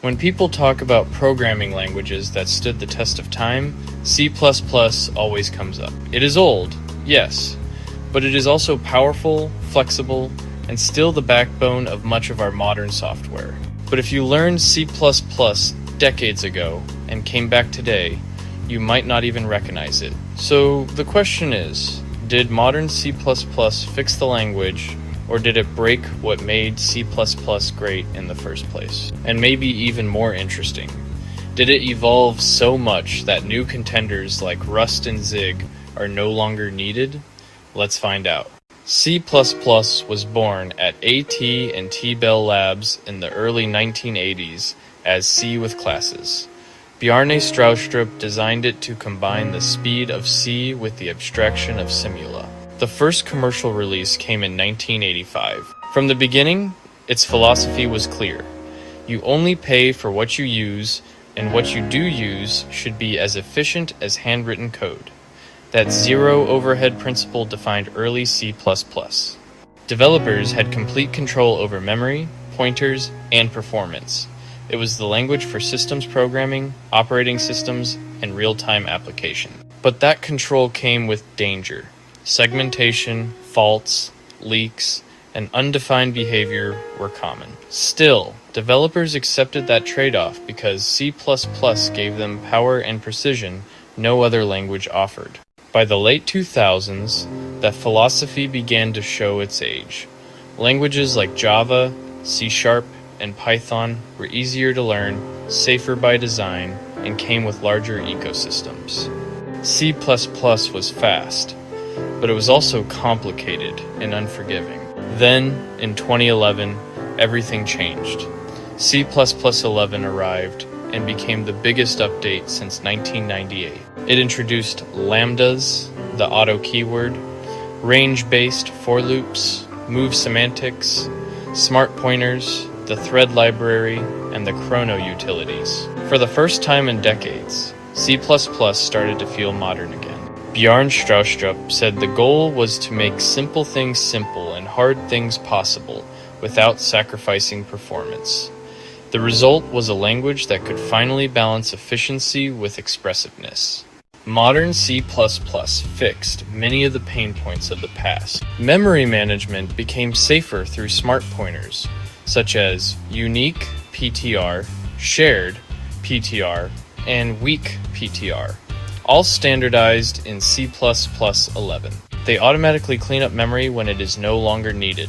When people talk about programming languages that stood the test of time, C++ always comes up. It is old, yes, but it is also powerful, flexible, and still the backbone of much of our modern software. But if you learned C++ decades ago and came back today, you might not even recognize it. So the question is, did modern C++ fix the language, or did it break what made C++ great in the first place? And maybe even more interesting, did it evolve so much that new contenders like Rust and Zig are no longer needed? Let's find out. C++ was born at AT&T Bell Labs in the early 1980s as C with classes. Bjarne Stroustrup designed it to combine the speed of C with the abstraction of Simula. The first commercial release came in 1985. From the beginning, its philosophy was clear. You only pay for what you use, and what you do use should be as efficient as handwritten code. That zero overhead principle defined early C++. Developers had complete control over memory, pointers, and performance. It was the language for systems programming, operating systems, and real-time application. But that control came with danger. Segmentation, faults, leaks, and undefined behavior were common. Still, developers accepted that trade-off because C++ gave them power and precision no other language offered. By the late 2000s, that philosophy began to show its age. Languages like Java, C#, and Python were easier to learn, safer by design, and came with larger ecosystems. C++ was fast, but it was also complicated and unforgiving. Then, in 2011, everything changed. C++ 11 arrived and became the biggest update since 1998. It introduced lambdas, the auto keyword, range-based for loops, move semantics, smart pointers, the thread library, and the chrono utilities. For the first time in decades, C++ started to feel modern again. Bjarne Stroustrup said the goal was to make simple things simple and hard things possible without sacrificing performance. The result was a language that could finally balance efficiency with expressiveness. Modern C++ fixed many of the pain points of the past. Memory management became safer through smart pointers, such as unique PTR, shared PTR, and weak PTR, all standardized in C++ 11. They automatically clean up memory when it is no longer needed,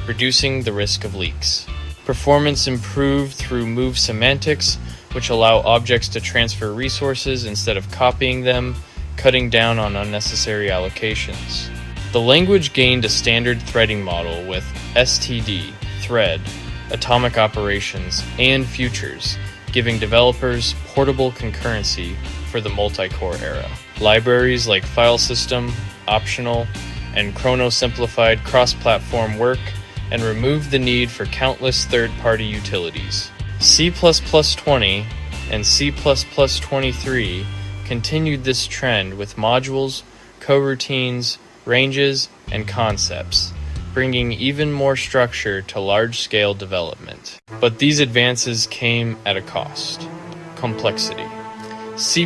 reducing the risk of leaks. Performance improved through move semantics, which allow objects to transfer resources instead of copying them, cutting down on unnecessary allocations. The language gained a standard threading model with STD, thread, atomic operations, and futures, giving developers portable concurrency for the multi-core era. Libraries like file system, optional, and chrono simplified cross-platform work and removed the need for countless third-party utilities. C++ 20 and C++ 23 continued this trend with modules, coroutines, ranges, and concepts, bringing even more structure to large-scale development. But these advances came at a cost: complexity. C++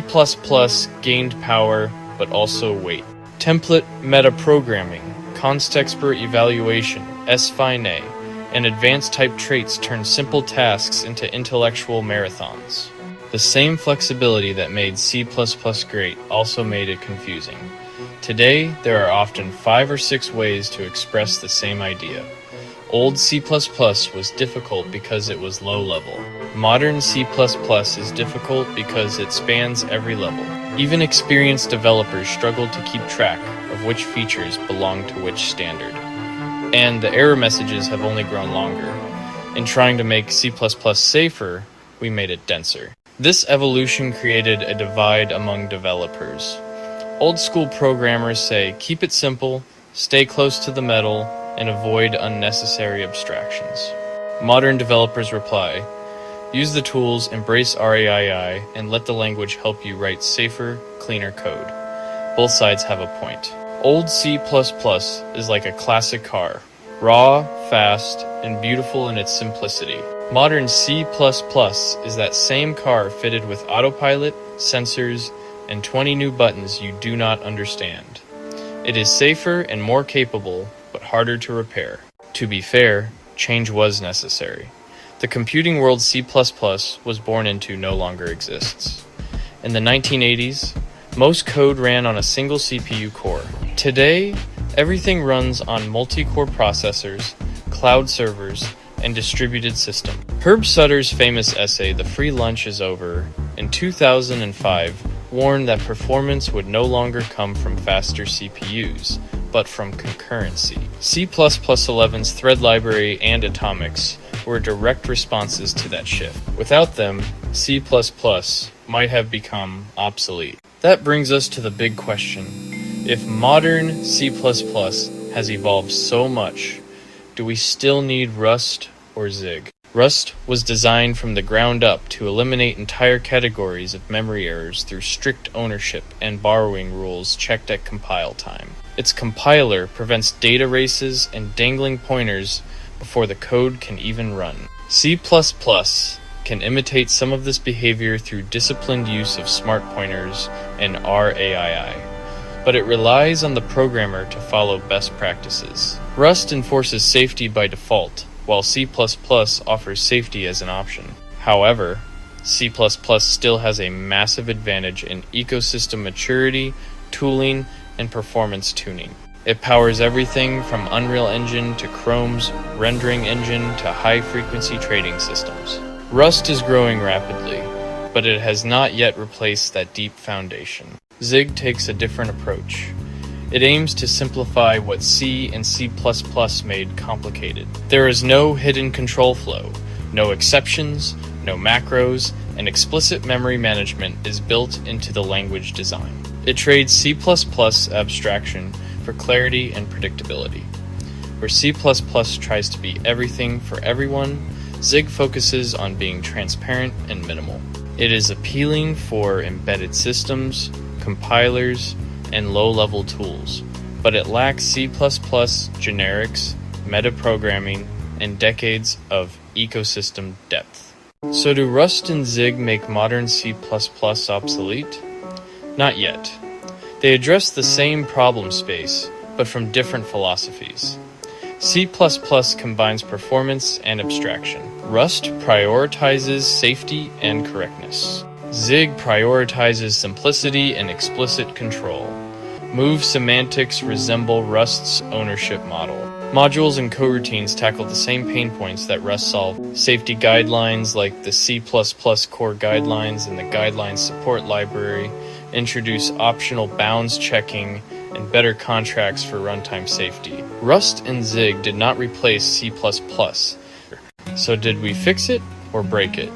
gained power, but also weight. Template metaprogramming, const-expert evaluation, S-fine, and advanced type traits turned simple tasks into intellectual marathons. The same flexibility that made C++ great also made it confusing. Today, there are often 5 or 6 ways to express the same idea. Old C++ was difficult because it was low-level. Modern C++ is difficult because it spans every level. Even experienced developers struggle to keep track of which features belong to which standard. And the error messages have only grown longer. In trying to make C++ safer, we made it denser. This evolution created a divide among developers. Old-school programmers say, keep it simple, stay close to the metal, and avoid unnecessary abstractions. Modern developers reply, use the tools, embrace RAII, and let the language help you write safer, cleaner code. Both sides have a point. Old C++ is like a classic car, raw, fast, and beautiful in its simplicity. Modern C++ is that same car fitted with autopilot, sensors, and 20 new buttons you do not understand. It is safer and more capable, but harder to repair. To be fair, change was necessary. The computing world C++ was born into no longer exists. In the 1980s, most code ran on a single CPU core. Today, everything runs on multi-core processors, cloud servers, and distributed systems. Herb Sutter's famous essay, The Free Lunch is Over, in 2005, warned that performance would no longer come from faster CPUs, but from concurrency. C++11's thread library and atomics were direct responses to that shift. Without them, C++ might have become obsolete. That brings us to the big question. If modern C++ has evolved so much, do we still need Rust or Zig? Rust was designed from the ground up to eliminate entire categories of memory errors through strict ownership and borrowing rules checked at compile time. Its compiler prevents data races and dangling pointers before the code can even run. C++ can imitate some of this behavior through disciplined use of smart pointers and RAII, but it relies on the programmer to follow best practices. Rust enforces safety by default, while C++ offers safety as an option. However, C++ still has a massive advantage in ecosystem maturity, tooling, and performance tuning. It powers everything from Unreal Engine to Chrome's rendering engine to high-frequency trading systems. Rust is growing rapidly, but it has not yet replaced that deep foundation. Zig takes a different approach. It aims to simplify what C and C++ made complicated. There is no hidden control flow, no exceptions, no macros, and explicit memory management is built into the language design. It trades C++ abstraction for clarity and predictability. Where C++ tries to be everything for everyone, Zig focuses on being transparent and minimal. It is appealing for embedded systems, compilers, and low-level tools, but it lacks C++ generics, metaprogramming, and decades of ecosystem depth. So do Rust and Zig make modern C++ obsolete? Not yet. They address the same problem space, but from different philosophies. C++ combines performance and abstraction. Rust prioritizes safety and correctness. Zig prioritizes simplicity and explicit control. Move semantics resemble Rust's ownership model. Modules and coroutines tackle the same pain points that Rust solved. Safety guidelines like the C++ Core Guidelines and the Guidelines Support Library introduce optional bounds checking and better contracts for runtime safety. Rust and Zig did not replace C++. So did we fix it or break it?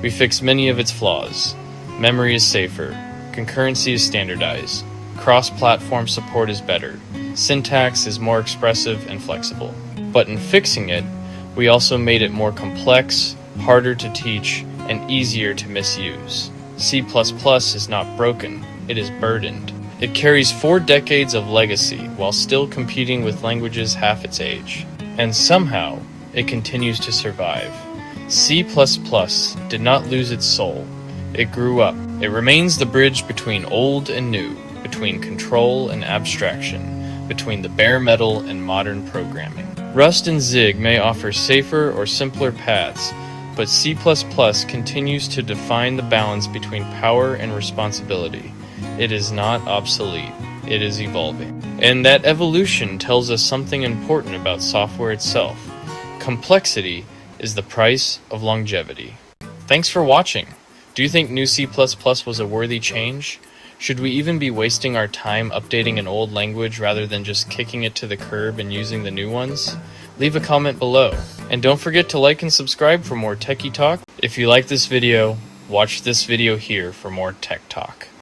We fixed many of its flaws. Memory is safer. Concurrency is standardized. Cross-platform support is better. Syntax is more expressive and flexible. But in fixing it, we also made it more complex, harder to teach, and easier to misuse. C++ is not broken, it is burdened. It carries 4 decades of legacy while still competing with languages half its age. And somehow, it continues to survive. C++ did not lose its soul. It grew up. It remains the bridge between old and new, between control and abstraction, between the bare metal and modern programming. Rust and Zig may offer safer or simpler paths, but C++ continues to define the balance between power and responsibility. It is not obsolete. It is evolving. And that evolution tells us something important about software itself. Complexity is the price of longevity. Thanks for watching. Do you think new C++ was a worthy change? Should we even be wasting our time updating an old language rather than just kicking it to the curb and using the new ones? Leave a comment below. And don't forget to like and subscribe for more techie talk. If you like this video, watch this video here for more tech talk.